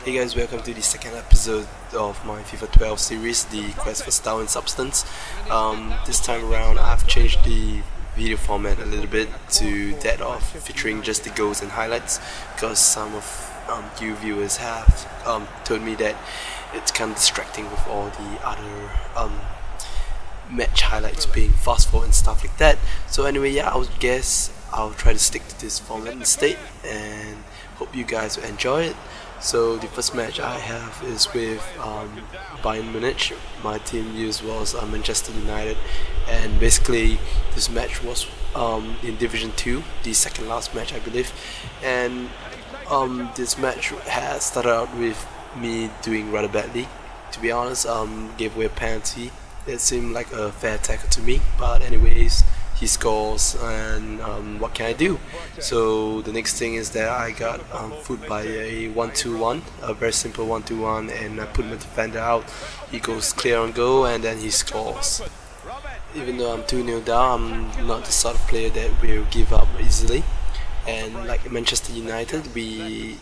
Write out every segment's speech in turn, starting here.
Hey guys, welcome to the second episode of my FIFA 12 series, the Quest for Style and Substance. This time around, I've changed the video format a little bit to that of featuring just the goals and highlights, because some of you viewers have told me that it's kind of distracting with all the other match highlights being fast forward and stuff like that. So anyway, yeah, I would guess I'll try to stick to this format instead, and hope you guys will enjoy it. So the first match I have is with Bayern Munich. My team used was Manchester United, and basically this match was in Division 2, the second last match I believe, and this match has started out with me doing rather badly. To be honest, gave away a penalty that seemed like a fair tackle to me, but anyways, he scores, and what can I do? So the next thing is that I got fooled by a 1-2-1, a very simple 1-2-1, and I put my defender out. He goes clear on goal, and then he scores. Even though I'm 2-0 down, I'm not the sort of player that will give up easily. And like Manchester United, we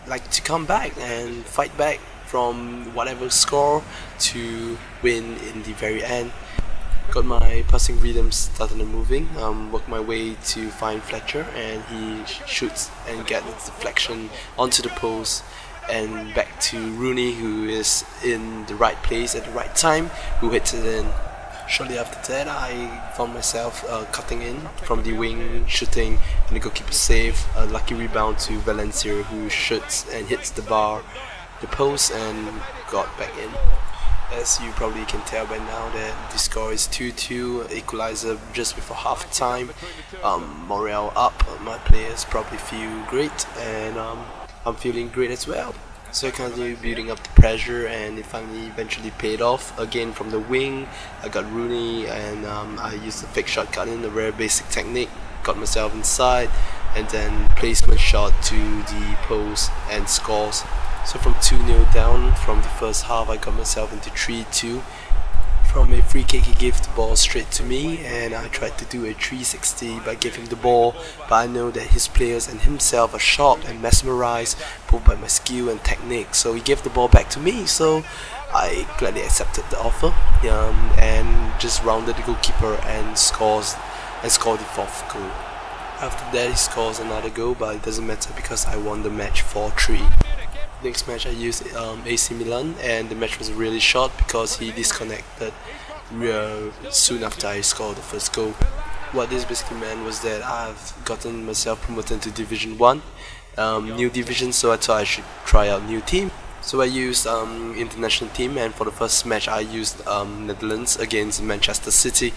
like to come back and fight back from whatever score to win in the very end. Got my passing rhythm started moving, worked my way to find Fletcher, and he shoots and gets the deflection onto the post and back to Rooney, who is in the right place at the right time, who hits it in. Shortly after that, I found myself cutting in from the wing, shooting, and the goalkeeper save. A lucky rebound to Valencia, who shoots and hits the post, and got back in. As you probably can tell by now that the score is 2-2, equalizer just before half time. Morale up, my players probably feel great, and I'm feeling great as well. So I continued building up the pressure, and it finally eventually paid off. Again from the wing, I got Rooney, and I used a fake shot cut in, a very basic technique, got myself inside, and then placement shot to the post and scores. So from 2-0 down from the first half, I got myself into 3-2. From a free kick, he gave the ball straight to me, and I tried to do a 360 by giving him the ball, but I know that his players and himself are shocked and mesmerized both by my skill and technique, so he gave the ball back to me. So I gladly accepted the offer, and just rounded the goalkeeper and scored the fourth goal. After that, he scores another goal, but it doesn't matter because I won the match 4-3. Next match I used AC Milan, and the match was really short because he disconnected soon after I scored the first goal. What this basically meant was that I've gotten myself promoted to Division 1, new division, so I thought I should try out new team. So I used international team, and for the first match I used Netherlands against Manchester City.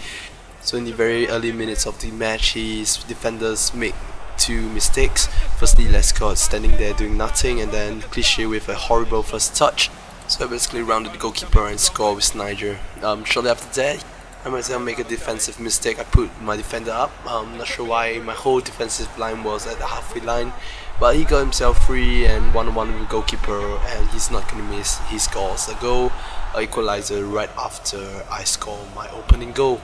So in the very early minutes of the match, his defenders make two mistakes. Firstly, Lescott standing there doing nothing, and then Cliche with a horrible first touch. So I basically rounded the goalkeeper and scored with Snyder. Shortly after that, I myself make a defensive mistake. I put my defender up. I'm not sure why my whole defensive line was at the halfway line, but he got himself free and 1-on-1 with the goalkeeper, and he's not gonna miss. He scores a goal, an equalizer right after I score my opening goal.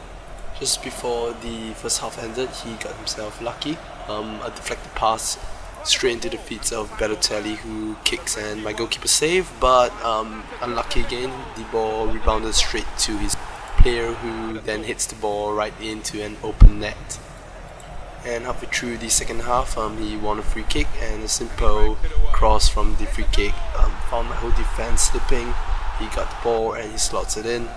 Just before the first half ended, he got himself lucky. A deflected pass straight into the feet of Balotelli, who kicks and my goalkeeper save, but unlucky again, the ball rebounded straight to his player, who then hits the ball right into an open net. And halfway through the second half, he won a free kick, and a simple cross from the free kick found my whole defense slipping. He got the ball and he slots it in.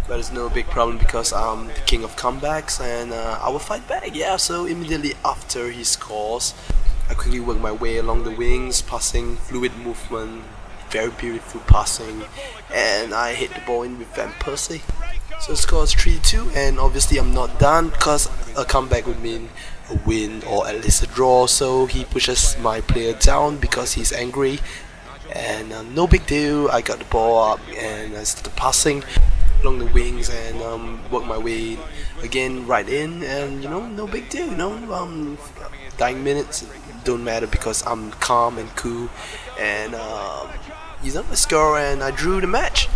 But it's no big problem because I'm the king of comebacks, and I will fight back. Yeah, so immediately after he scores, I quickly work my way along the wings, passing, fluid movement, very beautiful passing, and I hit the ball in with Van Persie. So the score is 3-2, and obviously I'm not done because a comeback would mean a win or at least a draw. So he pushes my player down because he's angry, and no big deal. I got the ball up and I started passing along the wings and work my way again right in, and no big deal. Dying minutes don't matter because I'm calm and cool, and he's on the score, and I drew the match.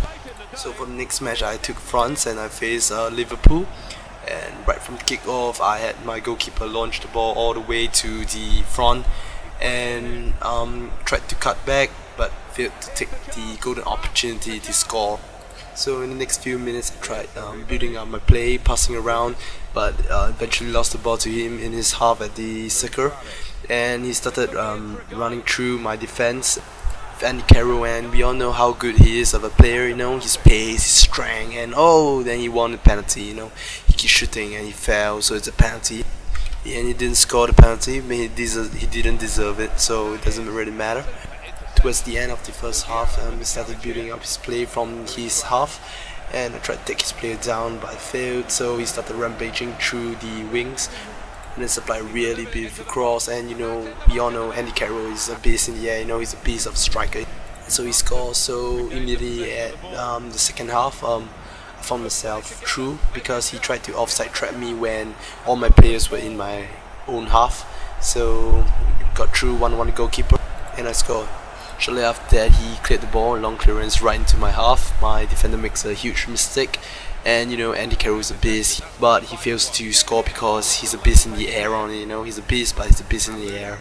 So for the next match, I took France and I faced Liverpool, and right from the kick-off, I had my goalkeeper launch the ball all the way to the front and tried to cut back, but failed to take the golden opportunity to score. So in the next few minutes I tried building up my play, passing around, but eventually lost the ball to him in his half at the circle, and he started running through my defense. Andy Carroll, and we all know how good he is of a player, his pace, his strength, and then he won the penalty, he keeps shooting and he fell, so it's a penalty, and he didn't score the penalty. He didn't deserve it, so it doesn't really matter. Towards the end of the first half, he started building up his play from his half, and I tried to take his player down, but I failed, so he started rampaging through the wings, and then supply really beautiful cross, and we all know Andy Carroll is a beast in the air, he's a beast of striker. So he scores. So immediately at the second half, I found myself through because he tried to offside trap me when all my players were in my own half. So got through 1-1 goalkeeper, and I scored. Shortly after that, he cleared the ball, long clearance right into my half. My defender makes a huge mistake, and Andy Carroll is a beast, but he fails to score because he's a beast in the air only. He's a beast, but he's a beast in the air.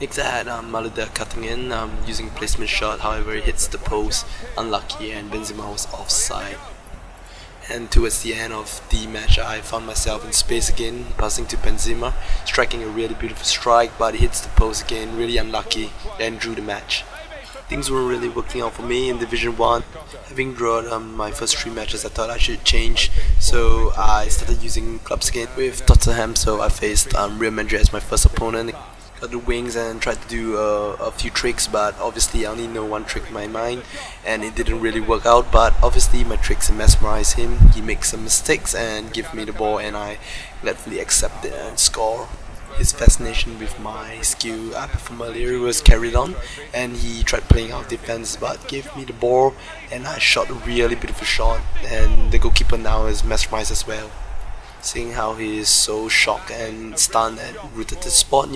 Next I had Maluda cutting in, using a placement shot, however he hits the post, unlucky, and Benzema was offside. And towards the end of the match, I found myself in space again, passing to Benzema, striking a really beautiful strike, but he hits the post again, really unlucky, and drew the match. Things weren't really working out for me in Division 1. Having drawn my first 3 matches, I thought I should change, so I started using clubs again with Tottenham. So I faced Real Madrid as my first opponent, got the wings and tried to do a few tricks, but obviously I only know one trick in my mind and it didn't really work out. But obviously my tricks mesmerize him, he makes some mistakes and give me the ball, and I gladly accept it and score. His fascination with my skill I performed earlier was carried on, and he tried playing out defense but gave me the ball, and I shot a really beautiful shot, and the goalkeeper now is mesmerized as well, seeing how he is so shocked and stunned and rooted to the spot.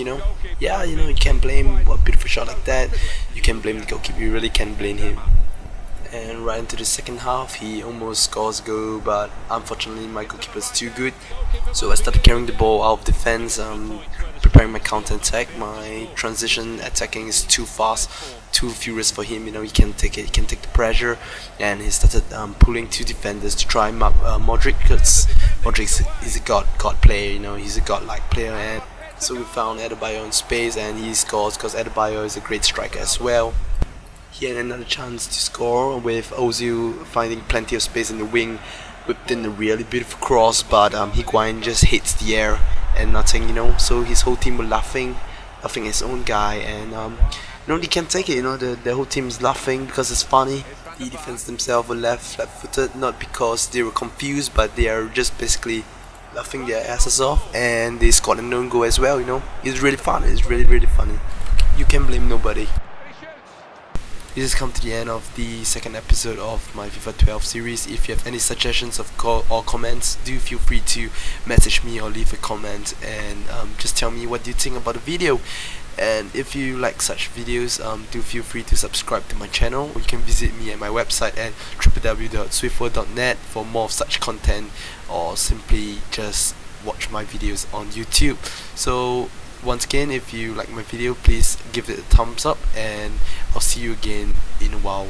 Yeah, you can't blame a beautiful shot like that. You can't blame the goalkeeper, you really can't blame him. And right into the second half, he almost scores a goal, but unfortunately my goalkeeper is too good. So I started carrying the ball out of defense, preparing my counter attack. My transition attacking is too fast, too furious for him. He can't take it, he can't take the pressure, and he started pulling 2 defenders to try mark Modric, because Modric is a god player. He's a godlike player, and so we found Adebayo in space, and he scores because Adebayo is a great striker as well. He had another chance to score with Ozil finding plenty of space in the wing, whipped in a really beautiful cross, but Higuain just hits the air and nothing, so his whole team were laughing at his own guy, and they can't take it, the whole team is laughing because it's funny. The defense themselves were left flat-footed, not because they were confused, but they are just basically laughing their asses off, and they scored a known goal as well. It's really fun, it's really funny. You can't blame nobody. This has come to the end of the second episode of my FIFA 12 series. If you have any suggestions or comments, do feel free to message me or leave a comment, and just tell me what you think about the video. And if you like such videos, do feel free to subscribe to my channel, or you can visit me at my website at www.swiftworld.net for more of such content, or simply just watch my videos on YouTube. So once again, if you like my video, please give it a thumbs up, and I'll see you again in a while.